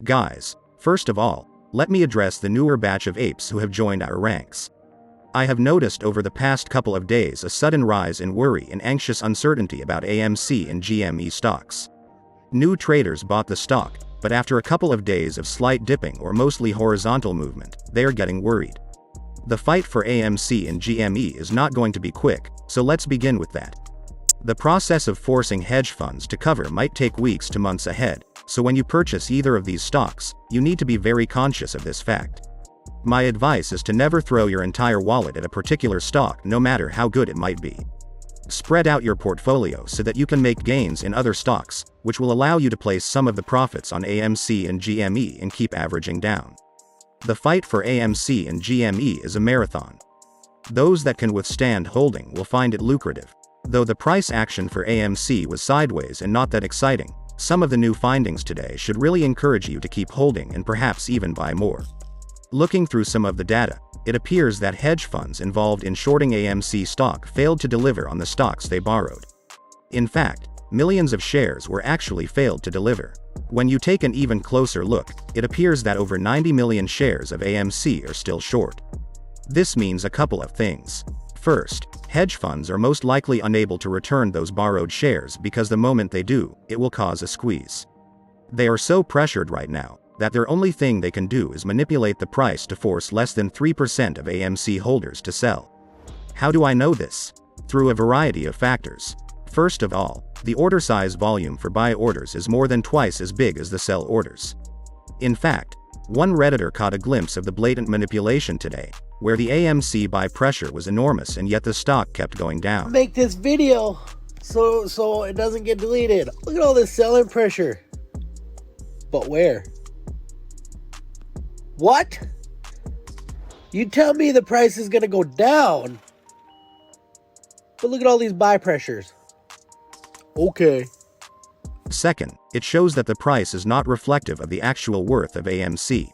Guys, first of all, let me address the newer batch of apes who have joined our ranks. I have noticed over the past couple of days a sudden rise in worry and anxious uncertainty about AMC and GME stocks. New traders bought the stock, but after a couple of days of slight dipping or mostly horizontal movement, they are getting worried. The fight for AMC and GME is not going to be quick, so let's begin with that. The process of forcing hedge funds to cover might take weeks to months ahead, so when you purchase either of these stocks, you need to be very conscious of this fact. My advice is to never throw your entire wallet at a particular stock, no matter how good it might be. Spread out your portfolio so that you can make gains in other stocks, which will allow you to place some of the profits on AMC and GME and keep averaging down. The fight for AMC and GME is a marathon. Those that can withstand holding will find it lucrative. Though the price action for AMC was sideways and not that exciting, some of the new findings today should really encourage you to keep holding and perhaps even buy more. Looking through some of the data, it appears that hedge funds involved in shorting AMC stock failed to deliver on the stocks they borrowed. In fact, millions of shares were actually failed to deliver. When you take an even closer look, it appears that over 90 million shares of AMC are still short. This means a couple of things. First, hedge funds are most likely unable to return those borrowed shares because the moment they do, it will cause a squeeze. They are so pressured right now that their only thing they can do is manipulate the price to force less than 3% of AMC holders to sell. How do I know this? Through a variety of factors. First of all, the order size volume for buy orders is more than twice as big as the sell orders. In fact, one Redditor caught a glimpse of the blatant manipulation today, where the AMC buy pressure was enormous and yet the stock kept going down. Make this video so it doesn't get deleted. Look at all this selling pressure. But where? What? You tell me the price is gonna go down, but look at all these buy pressures. Okay. Second, it shows that the price is not reflective of the actual worth of AMC.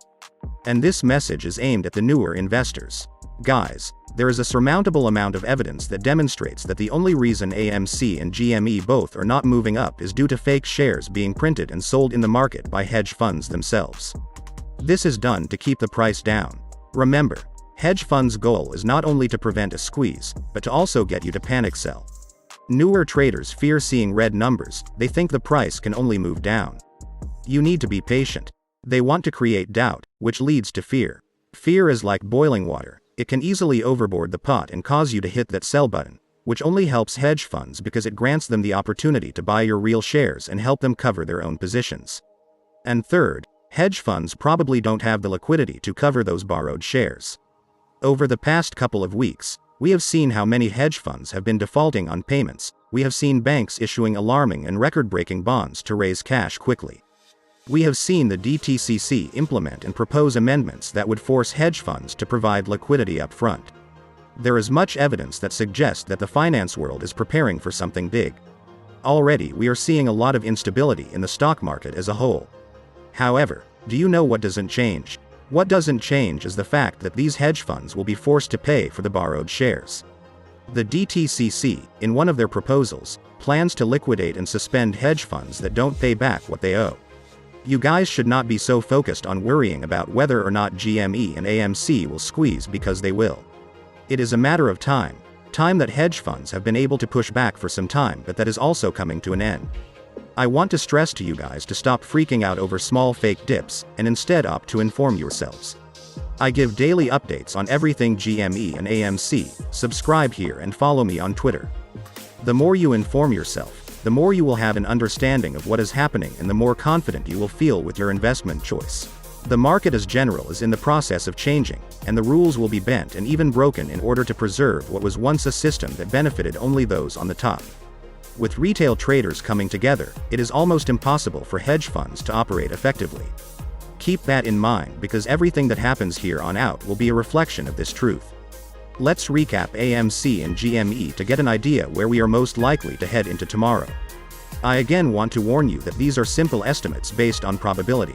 And this message is aimed at the newer investors. Guys, there is a surmountable amount of evidence that demonstrates that the only reason AMC and GME both are not moving up is due to fake shares being printed and sold in the market by hedge funds themselves. This is done to keep the price down. Remember, hedge funds' goal is not only to prevent a squeeze, but to also get you to panic sell. Newer traders fear seeing red numbers, they think the price can only move down. You need to be patient. They want to create doubt, which leads to fear. Fear is like boiling water, it can easily overboard the pot and cause you to hit that sell button, which only helps hedge funds because it grants them the opportunity to buy your real shares and help them cover their own positions. And third, hedge funds probably don't have the liquidity to cover those borrowed shares. Over the past couple of weeks, we have seen how many hedge funds have been defaulting on payments. We have seen banks issuing alarming and record-breaking bonds to raise cash quickly. We have seen the DTCC implement and propose amendments that would force hedge funds to provide liquidity up front. There is much evidence that suggests that the finance world is preparing for something big. Already we are seeing a lot of instability in the stock market as a whole. However, do you know what doesn't change? What doesn't change is the fact that these hedge funds will be forced to pay for the borrowed shares. The DTCC, in one of their proposals, plans to liquidate and suspend hedge funds that don't pay back what they owe. You guys should not be so focused on worrying about whether or not GME and AMC will squeeze, because they will. It is a matter of time that hedge funds have been able to push back for some time, but that is also coming to an end. I want to stress to you guys to stop freaking out over small fake dips, and instead opt to inform yourselves. I give daily updates on everything GME and AMC, subscribe here and follow me on Twitter. The more you inform yourself, the more you will have an understanding of what is happening and the more confident you will feel with your investment choice. The market as general is in the process of changing, and the rules will be bent and even broken in order to preserve what was once a system that benefited only those on the top. With retail traders coming together, it is almost impossible for hedge funds to operate effectively. Keep that in mind, because everything that happens here on out will be a reflection of this truth. Let's recap AMC and GME to get an idea where we are most likely to head into tomorrow. I again want to warn you that these are simple estimates based on probability.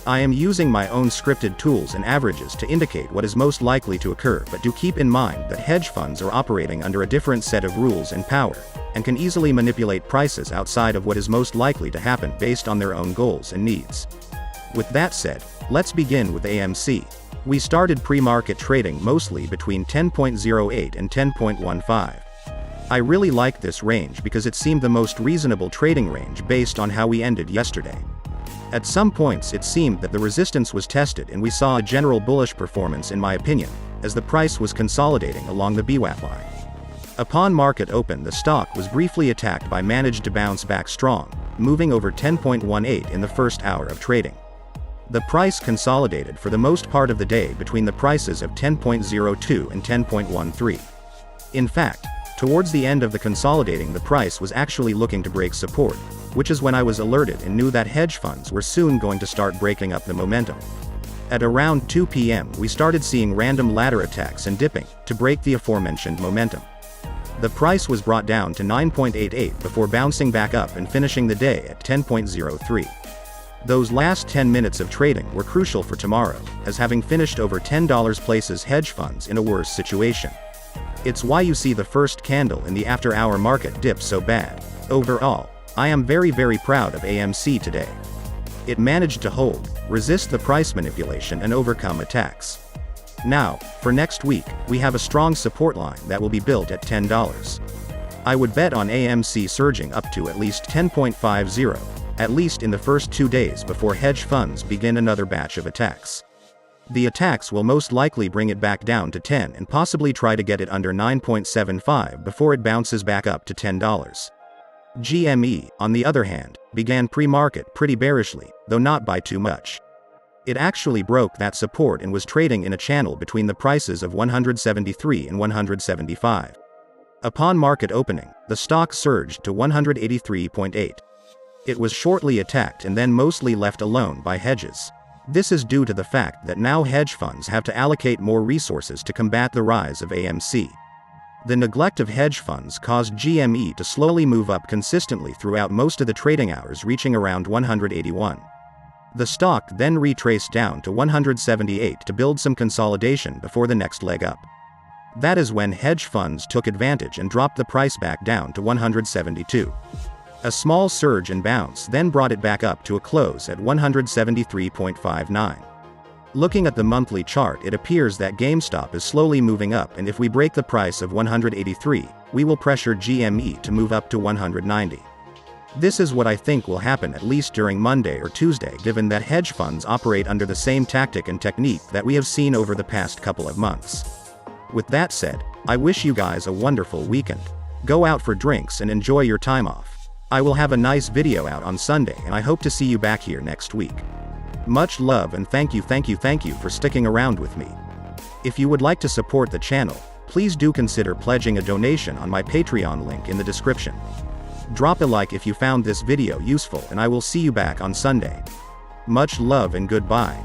I am using my own scripted tools and averages to indicate what is most likely to occur, but do keep in mind that hedge funds are operating under a different set of rules and power, and can easily manipulate prices outside of what is most likely to happen based on their own goals and needs. With that said, let's begin with AMC. We started pre-market trading mostly between 10.08 and 10.15. I really liked this range because it seemed the most reasonable trading range based on how we ended yesterday. At some points it seemed that the resistance was tested and we saw a general bullish performance in my opinion, as the price was consolidating along the VWAP line. Upon market open the stock was briefly attacked but managed to bounce back strong, moving over 10.18 in the first hour of trading. The price consolidated for the most part of the day between the prices of 10.02 and 10.13. In fact, towards the end of the consolidating the price was actually looking to break support, which is when I was alerted and knew that hedge funds were soon going to start breaking up the momentum. At around 2 p.m. we started seeing random ladder attacks and dipping, to break the aforementioned momentum. The price was brought down to 9.88 before bouncing back up and finishing the day at 10.03. Those last 10 minutes of trading were crucial for tomorrow, as having finished over $10 places hedge funds in a worse situation. It's why you see the first candle in the after-hour market dip so bad. Overall, I am very proud of AMC today. It managed to hold, resist the price manipulation and overcome attacks. Now, for next week, we have a strong support line that will be built at $10. I would bet on AMC surging up to at least 10.50, at least in the first 2 days before hedge funds begin another batch of attacks. The attacks will most likely bring it back down to 10 and possibly try to get it under 9.75 before it bounces back up to $10. GME, on the other hand, began pre-market pretty bearishly, though not by too much. It actually broke that support and was trading in a channel between the prices of 173 and 175. Upon market opening, the stock surged to 183.8. It was shortly attacked and then mostly left alone by hedges. This is due to the fact that now hedge funds have to allocate more resources to combat the rise of AMC. The neglect of hedge funds caused GME to slowly move up consistently throughout most of the trading hours, reaching around 181. The stock then retraced down to 178 to build some consolidation before the next leg up. That is when hedge funds took advantage and dropped the price back down to 172. A small surge and bounce then brought it back up to a close at 173.59. Looking at the monthly chart, it appears that GameStop is slowly moving up, and if we break the price of 183, we will pressure GME to move up to 190. This is what I think will happen at least during Monday or Tuesday, given that hedge funds operate under the same tactic and technique that we have seen over the past couple of months. With that said, I wish you guys a wonderful weekend. Go out for drinks and enjoy your time off. I will have a nice video out on Sunday and I hope to see you back here next week. Much love and thank you for sticking around with me. If you would like to support the channel, please do consider pledging a donation on my Patreon link in the description. Drop a like if you found this video useful and I will see you back on Sunday. Much love and goodbye.